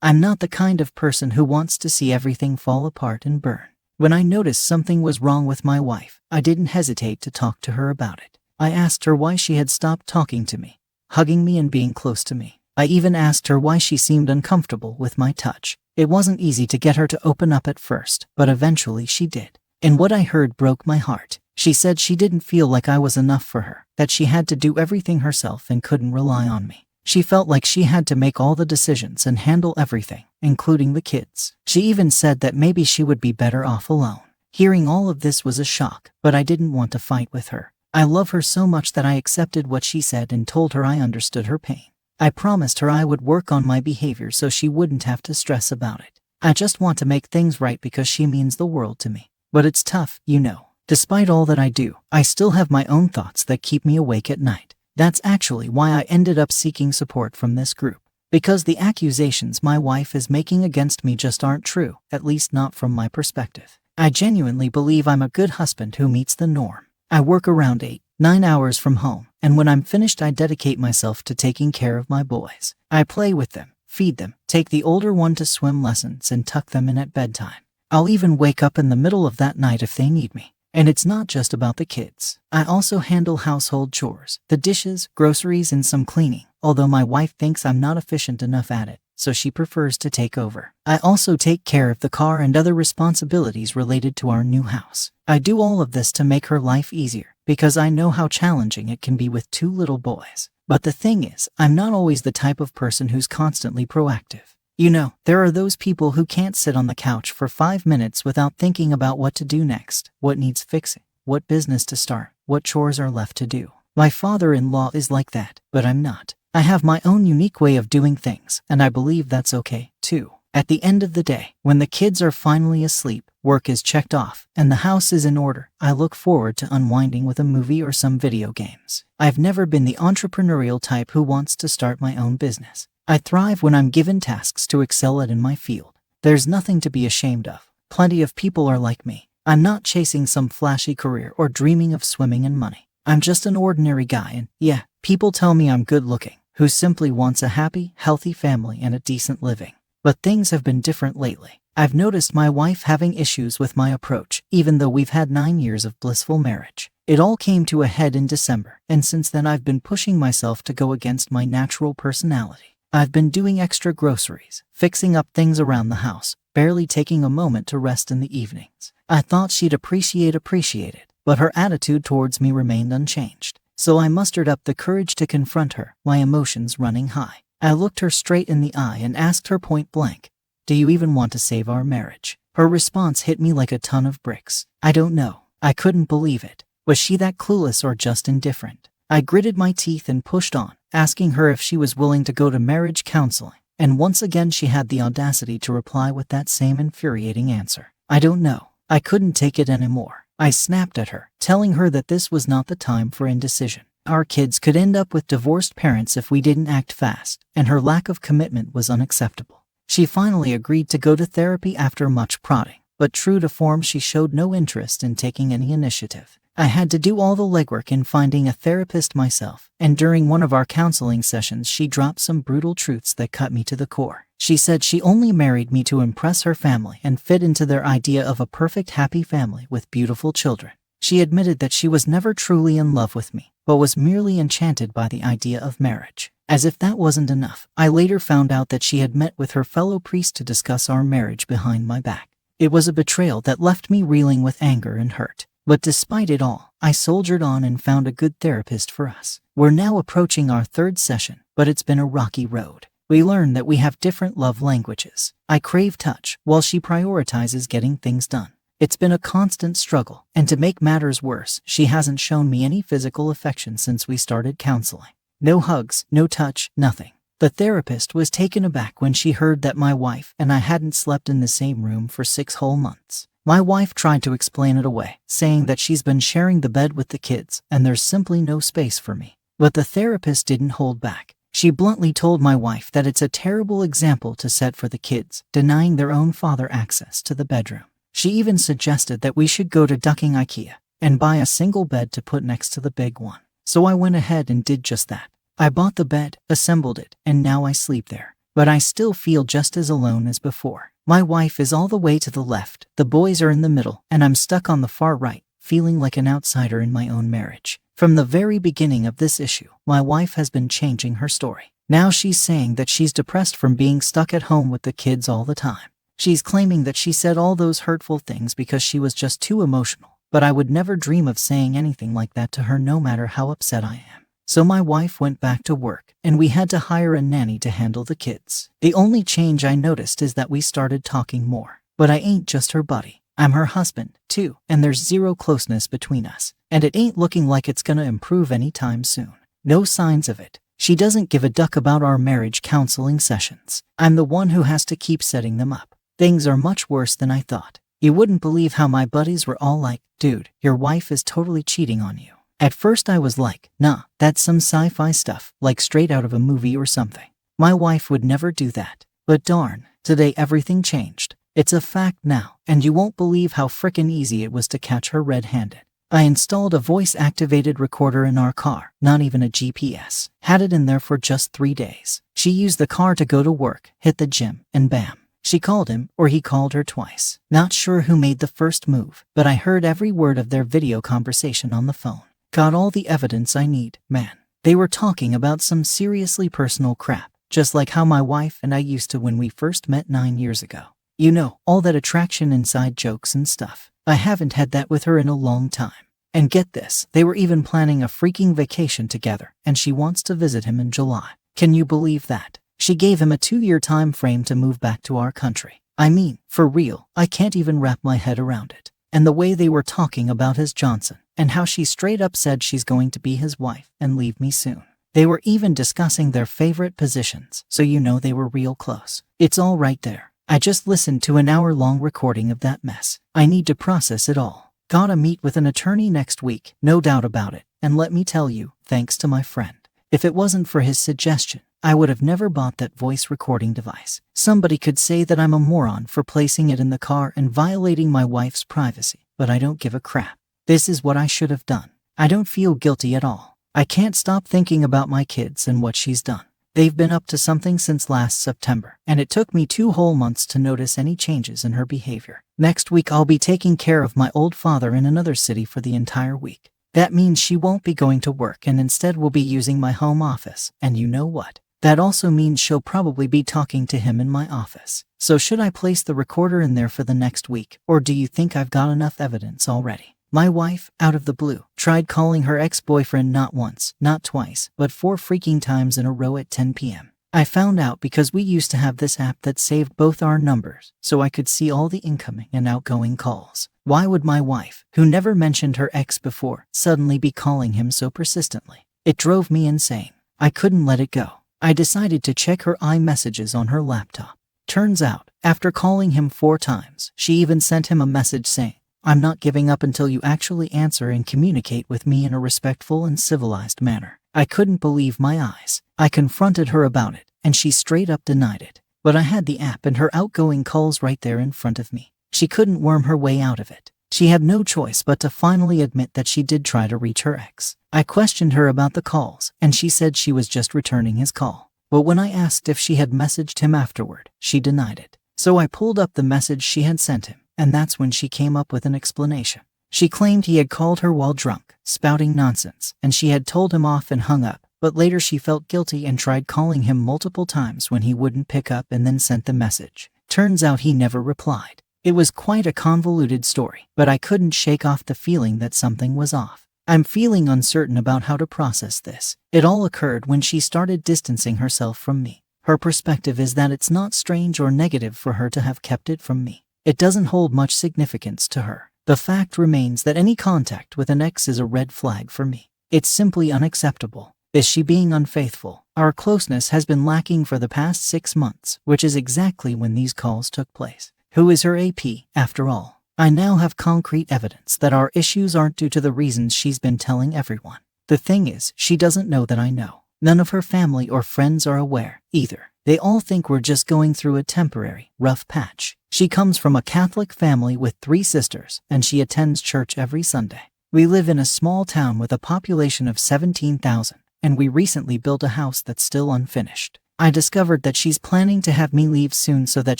I'm not the kind of person who wants to see everything fall apart and burn. When I noticed something was wrong with my wife, I didn't hesitate to talk to her about it. I asked her why she had stopped talking to me, hugging me and being close to me. I even asked her why she seemed uncomfortable with my touch. It wasn't easy to get her to open up at first, but eventually she did. And what I heard broke my heart. She said she didn't feel like I was enough for her, that she had to do everything herself and couldn't rely on me. She felt like she had to make all the decisions and handle everything, including the kids. She even said that maybe she would be better off alone. Hearing all of this was a shock, but I didn't want to fight with her. I love her so much that I accepted what she said and told her I understood her pain. I promised her I would work on my behavior so she wouldn't have to stress about it. I just want to make things right because she means the world to me. But it's tough, you know. Despite all that I do, I still have my own thoughts that keep me awake at night. That's actually why I ended up seeking support from this group. Because the accusations my wife is making against me just aren't true, at least not from my perspective. I genuinely believe I'm a good husband who meets the norm. I work around 8-9 hours from home, and when I'm finished I dedicate myself to taking care of my boys. I play with them, feed them, take the older one to swim lessons and tuck them in at bedtime. I'll even wake up in the middle of that night if they need me. And it's not just about the kids. I also handle household chores, the dishes, groceries, and some cleaning, although my wife thinks I'm not efficient enough at it, so she prefers to take over. I also take care of the car and other responsibilities related to our new house. I do all of this to make her life easier, because I know how challenging it can be with 2 little boys. But the thing is, I'm not always the type of person who's constantly proactive. You know, there are those people who can't sit on the couch for 5 minutes without thinking about what to do next, what needs fixing, what business to start, what chores are left to do. My father-in-law is like that, but I'm not. I have my own unique way of doing things, and I believe that's okay, too. At the end of the day, when the kids are finally asleep, work is checked off, and the house is in order, I look forward to unwinding with a movie or some video games. I've never been the entrepreneurial type who wants to start my own business. I thrive when I'm given tasks to excel at in my field. There's nothing to be ashamed of. Plenty of people are like me. I'm not chasing some flashy career or dreaming of swimming in money. I'm just an ordinary guy and, yeah, people tell me I'm good looking, who simply wants a happy, healthy family and a decent living. But things have been different lately. I've noticed my wife having issues with my approach, even though we've had 9 years of blissful marriage. It all came to a head in December, and since then I've been pushing myself to go against my natural personality. I've been doing extra groceries, fixing up things around the house, barely taking a moment to rest in the evenings. I thought she'd appreciate it, but her attitude towards me remained unchanged. So I mustered up the courage to confront her, my emotions running high. I looked her straight in the eye and asked her point blank, "Do you even want to save our marriage?" Her response hit me like a ton of bricks. I don't know. I couldn't believe it. Was she that clueless or just indifferent? I gritted my teeth and pushed on, asking her if she was willing to go to marriage counseling. And once again she had the audacity to reply with that same infuriating answer. I don't know. I couldn't take it anymore. I snapped at her, telling her that this was not the time for indecision. Our kids could end up with divorced parents if we didn't act fast, and her lack of commitment was unacceptable. She finally agreed to go to therapy after much prodding, but true to form she showed no interest in taking any initiative. I had to do all the legwork in finding a therapist myself, and during one of our counseling sessions she dropped some brutal truths that cut me to the core. She said she only married me to impress her family and fit into their idea of a perfect happy family with beautiful children. She admitted that she was never truly in love with me, but was merely enchanted by the idea of marriage. As if that wasn't enough, I later found out that she had met with her fellow priest to discuss our marriage behind my back. It was a betrayal that left me reeling with anger and hurt. But despite it all, I soldiered on and found a good therapist for us. We're now approaching our 3rd session, but it's been a rocky road. We learned that we have different love languages. I crave touch, while she prioritizes getting things done. It's been a constant struggle, and to make matters worse, she hasn't shown me any physical affection since we started counseling. No hugs, no touch, nothing. The therapist was taken aback when she heard that my wife and I hadn't slept in the same room for 6 whole months. My wife tried to explain it away, saying that she's been sharing the bed with the kids and there's simply no space for me. But the therapist didn't hold back. She bluntly told my wife that it's a terrible example to set for the kids, denying their own father access to the bedroom. She even suggested that we should go to ducking AITA and buy a single bed to put next to the big one. So I went ahead and did just that. I bought the bed, assembled it, and now I sleep there. but I still feel just as alone as before. My wife is all the way to the left, the boys are in the middle, and I'm stuck on the far right, feeling like an outsider in my own marriage. From the very beginning of this issue, my wife has been changing her story. Now she's saying that she's depressed from being stuck at home with the kids all the time. She's claiming that she said all those hurtful things because she was just too emotional, but I would never dream of saying anything like that to her no matter how upset I am. So my wife went back to work, and we had to hire a nanny to handle the kids. The only change I noticed is that we started talking more. But I ain't just her buddy. I'm her husband, too, and there's zero closeness between us. And it ain't looking like it's gonna improve anytime soon. No signs of it. She doesn't give a duck about our marriage counseling sessions. I'm the one who has to keep setting them up. Things are much worse than I thought. You wouldn't believe how my buddies were all like, "Dude, your wife is totally cheating on you." At first I was like, nah, that's some sci-fi stuff, like straight out of a movie or something. My wife would never do that. But darn, today everything changed. It's a fact now, and you won't believe how frickin' easy it was to catch her red-handed. I installed a voice-activated recorder in our car, not even a GPS. Had it in there for just 3 days. She used the car to go to work, hit the gym, and bam. She called him, or he called her twice. Not sure who made the first move, but I heard every word of their video conversation on the phone. Got all the evidence I need, man. They were talking about some seriously personal crap, just like how my wife and I used to when we first met 9 years ago. You know, all that attraction inside jokes and stuff. I haven't had that with her in a long time. And get this, they were even planning a freaking vacation together, and she wants to visit him in July. Can you believe that? She gave him a 2-year time frame to move back to our country. I mean, for real, I can't even wrap my head around it. And the way they were talking about his Johnson, and how she straight up said she's going to be his wife and leave me soon. They were even discussing their favorite positions, so you know they were real close. It's all right there. I just listened to an hour-long recording of that mess. I need to process it all. Gotta meet with an attorney next week, no doubt about it. And let me tell you, thanks to my friend. If it wasn't for his suggestion, I would have never bought that voice recording device. Somebody could say that I'm a moron for placing it in the car and violating my wife's privacy, but I don't give a crap. This is what I should have done. I don't feel guilty at all. I can't stop thinking about my kids and what she's done. They've been up to something since last September, and it took me 2 whole months to notice any changes in her behavior. Next week I'll be taking care of my old father in another city for the entire week. That means she won't be going to work and instead will be using my home office, and you know what? That also means she'll probably be talking to him in my office. So should I place the recorder in there for the next week, or do you think I've got enough evidence already? My wife, out of the blue, tried calling her ex-boyfriend not once, not twice, but 4 freaking times in a row at 10 p.m. I found out because we used to have this app that saved both our numbers, so I could see all the incoming and outgoing calls. Why would my wife, who never mentioned her ex before, suddenly be calling him so persistently? It drove me insane. I couldn't let it go. I decided to check her iMessages on her laptop. Turns out, after calling him 4 times, she even sent him a message saying, "I'm not giving up until you actually answer and communicate with me in a respectful and civilized manner." I couldn't believe my eyes. I confronted her about it, and she straight up denied it. But I had the app and her outgoing calls right there in front of me. She couldn't worm her way out of it. She had no choice but to finally admit that she did try to reach her ex. I questioned her about the calls, and she said she was just returning his call. But when I asked if she had messaged him afterward, she denied it. So I pulled up the message she had sent him. And that's when she came up with an explanation. She claimed he had called her while drunk, spouting nonsense, and she had told him off and hung up, but later she felt guilty and tried calling him multiple times when he wouldn't pick up and then sent the message. Turns out he never replied. It was quite a convoluted story, but I couldn't shake off the feeling that something was off. I'm feeling uncertain about how to process this. It all occurred when she started distancing herself from me. Her perspective is that it's not strange or negative for her to have kept it from me. It doesn't hold much significance to her. The fact remains that any contact with an ex is a red flag for me. It's simply unacceptable. Is she being unfaithful? Our closeness has been lacking for the past 6 months, which is exactly when these calls took place. Who is her AP, after all? I now have concrete evidence that our issues aren't due to the reasons she's been telling everyone. The thing is, she doesn't know that I know. None of her family or friends are aware, either. They all think we're just going through a temporary, rough patch. She comes from a Catholic family with 3 sisters, and she attends church every Sunday. We live in a small town with a population of 17,000, and we recently built a house that's still unfinished. I discovered that she's planning to have me leave soon so that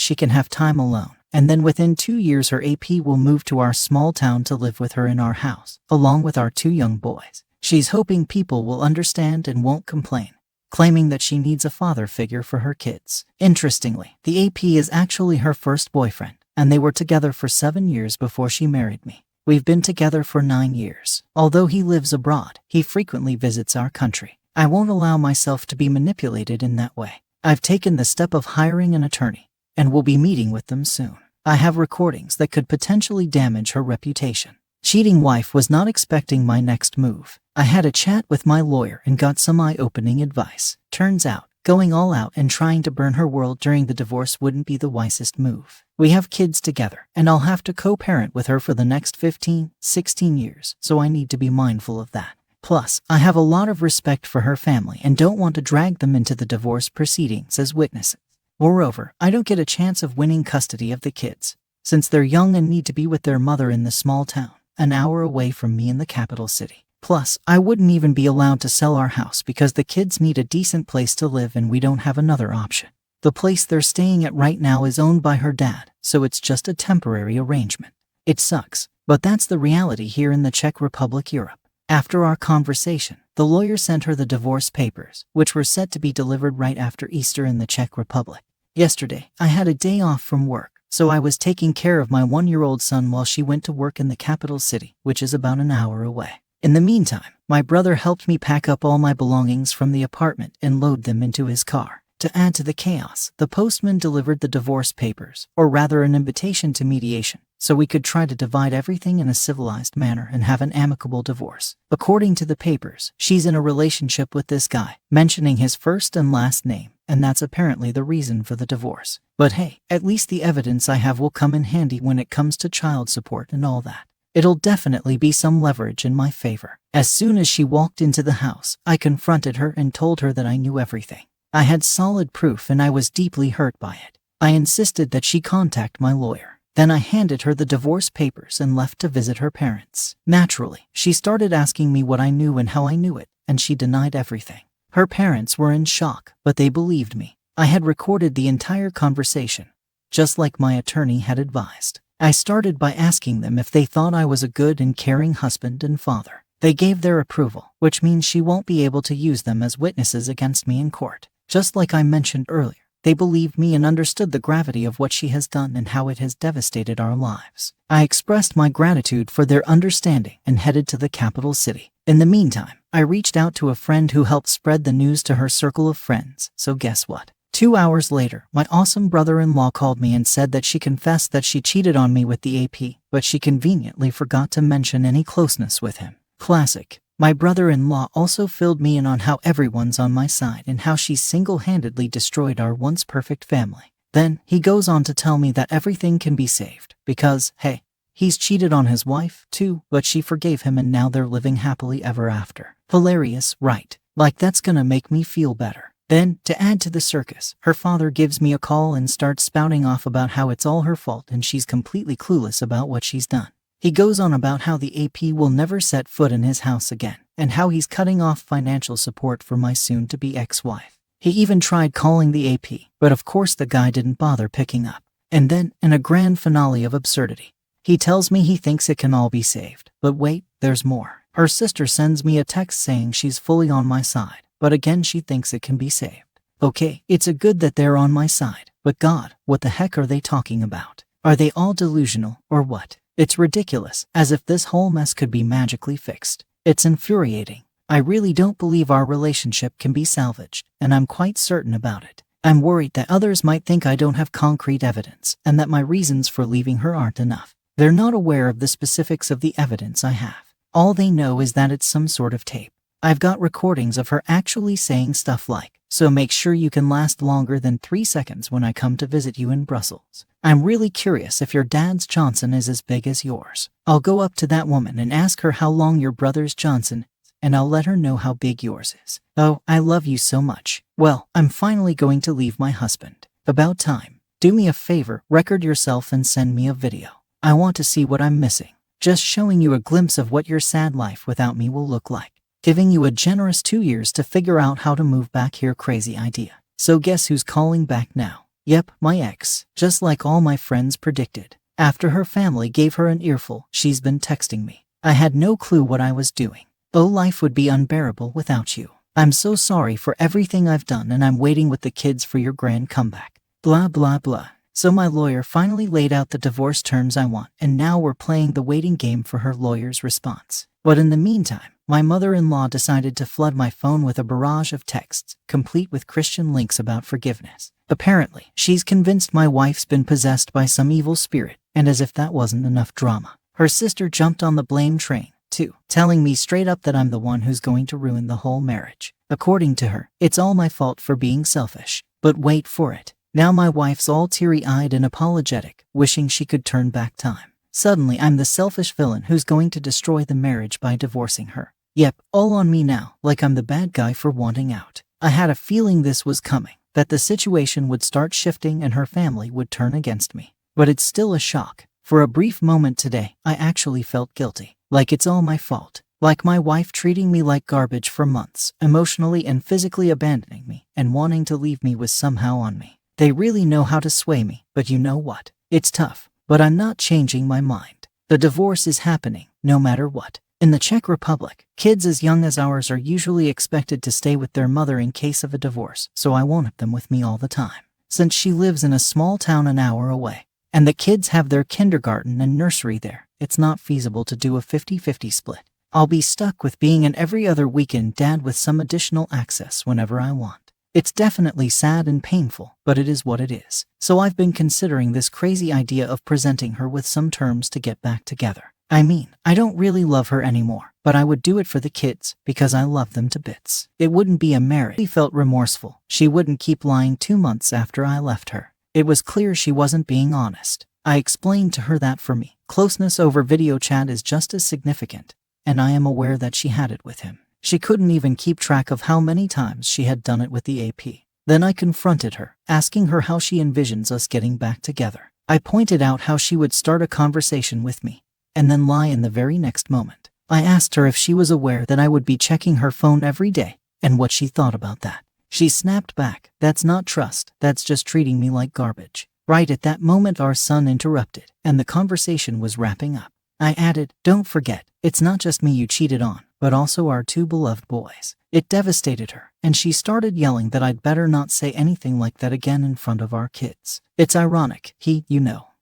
she can have time alone. And then within 2 years her AP will move to our small town to live with her in our house, along with our 2 young boys. She's hoping people will understand and won't complain, claiming that she needs a father figure for her kids. Interestingly, the AP is actually her first boyfriend, and they were together for 7 years before she married me. We've been together for 9 years. Although he lives abroad, he frequently visits our country. I won't allow myself to be manipulated in that way. I've taken the step of hiring an attorney, and will be meeting with them soon. I have recordings that could potentially damage her reputation. Cheating wife was not expecting my next move. I had a chat with my lawyer and got some eye-opening advice. Turns out, going all out and trying to burn her world during the divorce wouldn't be the wisest move. We have kids together, and I'll have to co-parent with her for the next 15, 16 years, so I need to be mindful of that. Plus, I have a lot of respect for her family and don't want to drag them into the divorce proceedings as witnesses. Moreover, I don't get a chance of winning custody of the kids, since they're young and need to be with their mother in the small town, an hour away from me in the capital city. Plus, I wouldn't even be allowed to sell our house because the kids need a decent place to live and we don't have another option. The place they're staying at right now is owned by her dad, so it's just a temporary arrangement. It sucks, but that's the reality here in the Czech Republic, Europe. After our conversation, the lawyer sent her the divorce papers, which were set to be delivered right after Easter in the Czech Republic. Yesterday, I had a day off from work, so I was taking care of my 1-year-old son while she went to work in the capital city, which is about an hour away. In the meantime, my brother helped me pack up all my belongings from the apartment and load them into his car. To add to the chaos, the postman delivered the divorce papers, or rather an invitation to mediation, so we could try to divide everything in a civilized manner and have an amicable divorce. According to the papers, she's in a relationship with this guy, mentioning his first and last name, and that's apparently the reason for the divorce. But hey, at least the evidence I have will come in handy when it comes to child support and all that. It'll definitely be some leverage in my favor. As soon as she walked into the house, I confronted her and told her that I knew everything. I had solid proof and I was deeply hurt by it. I insisted that she contact my lawyer. Then I handed her the divorce papers and left to visit her parents. Naturally, she started asking me what I knew and how I knew it, and she denied everything. Her parents were in shock, but they believed me. I had recorded the entire conversation, just like my attorney had advised. I started by asking them if they thought I was a good and caring husband and father. They gave their approval, which means she won't be able to use them as witnesses against me in court. Just like I mentioned earlier, they believed me and understood the gravity of what she has done and how it has devastated our lives. I expressed my gratitude for their understanding and headed to the capital city. In the meantime, I reached out to a friend who helped spread the news to her circle of friends, so guess what? 2 hours later, my awesome brother-in-law called me and said that she confessed that she cheated on me with the AP, but she conveniently forgot to mention any closeness with him. Classic. My brother-in-law also filled me in on how everyone's on my side and how she single-handedly destroyed our once perfect family. Then, he goes on to tell me that everything can be saved, because, hey, he's cheated on his wife, too, but she forgave him and now they're living happily ever after. Hilarious, right? Like that's gonna make me feel better. Then, to add to the circus, her father gives me a call and starts spouting off about how it's all her fault and she's completely clueless about what she's done. He goes on about how the AP will never set foot in his house again, and how he's cutting off financial support for my soon-to-be ex-wife. He even tried calling the AP, but of course the guy didn't bother picking up. And then, in a grand finale of absurdity, he tells me he thinks it can all be saved. But wait, there's more. Her sister sends me a text saying she's fully on my side, but again she thinks it can be saved. Okay, it's a good that they're on my side, but God, what the heck are they talking about? Are they all delusional, or what? It's ridiculous, as if this whole mess could be magically fixed. It's infuriating. I really don't believe our relationship can be salvaged, and I'm quite certain about it. I'm worried that others might think I don't have concrete evidence, and that my reasons for leaving her aren't enough. They're not aware of the specifics of the evidence I have. All they know is that it's some sort of tape. I've got recordings of her actually saying stuff like, "So make sure you can last longer than 3 seconds when I come to visit you in Brussels. I'm really curious if your dad's Johnson is as big as yours. I'll go up to that woman and ask her how long your brother's Johnson is, and I'll let her know how big yours is. Oh, I love you so much. Well, I'm finally going to leave my husband. About time. Do me a favor, record yourself and send me a video. I want to see what I'm missing. Just showing you a glimpse of what your sad life without me will look like. Giving you a generous 2 years to figure out how to move back here. Crazy idea. So guess who's calling back now? Yep, my ex, just like all my friends predicted. After her family gave her an earful, she's been texting me. I had no clue what I was doing. Oh, life would be unbearable without you. I'm so sorry for everything I've done, and I'm waiting with the kids for your grand comeback. Blah blah blah. So my lawyer finally laid out the divorce terms I want, and now we're playing the waiting game for her lawyer's response. But in the meantime, my mother-in-law decided to flood my phone with a barrage of texts, complete with Christian links about forgiveness. Apparently, she's convinced my wife's been possessed by some evil spirit, and as if that wasn't enough drama, her sister jumped on the blame train, too, telling me straight up that I'm the one who's going to ruin the whole marriage. According to her, it's all my fault for being selfish. But wait for it. Now my wife's all teary-eyed and apologetic, wishing she could turn back time. Suddenly I'm the selfish villain who's going to destroy the marriage by divorcing her. Yep, all on me now, like I'm the bad guy for wanting out. I had a feeling this was coming, that the situation would start shifting and her family would turn against me. But it's still a shock. For a brief moment today, I actually felt guilty. Like it's all my fault. Like my wife treating me like garbage for months, emotionally and physically abandoning me, and wanting to leave me was somehow on me. They really know how to sway me, but you know what? It's tough, but I'm not changing my mind. The divorce is happening, no matter what. In the Czech Republic, kids as young as ours are usually expected to stay with their mother in case of a divorce, so I won't have them with me all the time. Since she lives in a small town an hour away, and the kids have their kindergarten and nursery there, it's not feasible to do a 50-50 split. I'll be stuck with being an every other weekend dad with some additional access whenever I want. It's definitely sad and painful, but it is what it is. So I've been considering this crazy idea of presenting her with some terms to get back together. I mean, I don't really love her anymore, but I would do it for the kids, because I love them to bits. It wouldn't be a marriage. She felt remorseful. She wouldn't keep lying 2 months after I left her. It was clear she wasn't being honest. I explained to her that for me, closeness over video chat is just as significant, and I am aware that she had it with him. She couldn't even keep track of how many times she had done it with the AP. Then I confronted her, asking her how she envisions us getting back together. I pointed out how she would start a conversation with me, and then lie in the very next moment. I asked her if she was aware that I would be checking her phone every day, and what she thought about that. She snapped back, "That's not trust, that's just treating me like garbage." Right at that moment our son interrupted, and the conversation was wrapping up. I added, "Don't forget, it's not just me you cheated on, but also our 2 beloved boys." It devastated her, and she started yelling that I'd better not say anything like that again in front of our kids. It's ironic,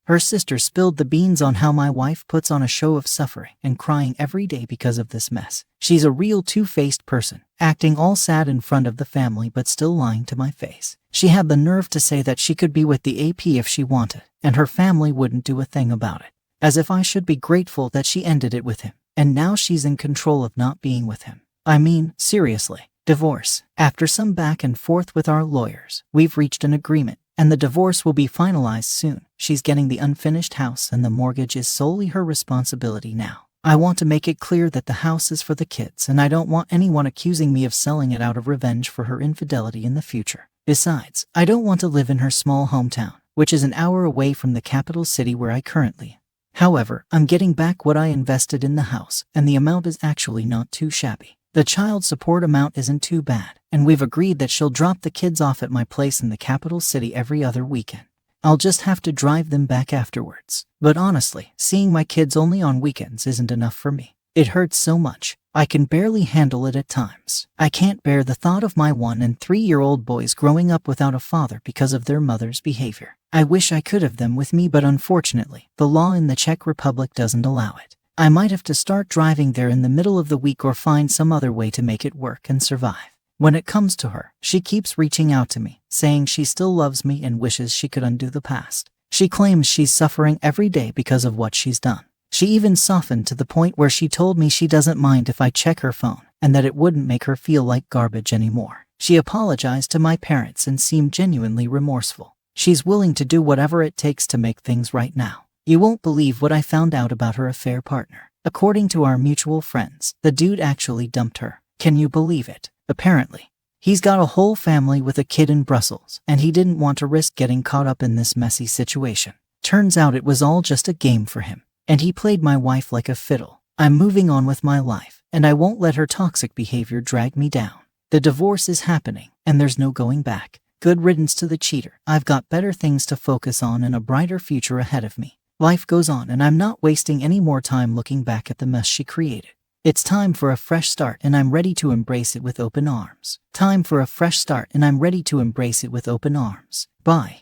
her sister spilled the beans on how my wife puts on a show of suffering and crying every day because of this mess. She's a real two-faced person, acting all sad in front of the family but still lying to my face. She had the nerve to say that she could be with the AP if she wanted, and her family wouldn't do a thing about it. As if I should be grateful that she ended it with him, and now she's in control of not being with him. I mean, seriously. Divorce. After some back and forth with our lawyers, we've reached an agreement, and the divorce will be finalized soon. She's getting the unfinished house, and the mortgage is solely her responsibility now. I want to make it clear that the house is for the kids, and I don't want anyone accusing me of selling it out of revenge for her infidelity in the future. Besides, I don't want to live in her small hometown, which is an hour away from the capital city where I currently am. However, I'm getting back what I invested in the house, and the amount is actually not too shabby. The child support amount isn't too bad, and we've agreed that she'll drop the kids off at my place in the capital city every other weekend. I'll just have to drive them back afterwards. But honestly, seeing my kids only on weekends isn't enough for me. It hurts so much. I can barely handle it at times. I can't bear the thought of my 1- and 3-year-old boys growing up without a father because of their mother's behavior. I wish I could have them with me, but unfortunately, the law in the Czech Republic doesn't allow it. I might have to start driving there in the middle of the week or find some other way to make it work and survive. When it comes to her, she keeps reaching out to me, saying she still loves me and wishes she could undo the past. She claims she's suffering every day because of what she's done. She even softened to the point where she told me she doesn't mind if I check her phone, and that it wouldn't make her feel like garbage anymore. She apologized to my parents and seemed genuinely remorseful. She's willing to do whatever it takes to make things right now. You won't believe what I found out about her affair partner. According to our mutual friends, the dude actually dumped her. Can you believe it? Apparently, he's got a whole family with a kid in Brussels, and he didn't want to risk getting caught up in this messy situation. Turns out it was all just a game for him, and he played my wife like a fiddle. I'm moving on with my life, and I won't let her toxic behavior drag me down. The divorce is happening, and there's no going back. Good riddance to the cheater. I've got better things to focus on and a brighter future ahead of me. Life goes on and I'm not wasting any more time looking back at the mess she created. It's time for a fresh start and I'm ready to embrace it with open arms. Time for a fresh start and I'm ready to embrace it with open arms. Bye.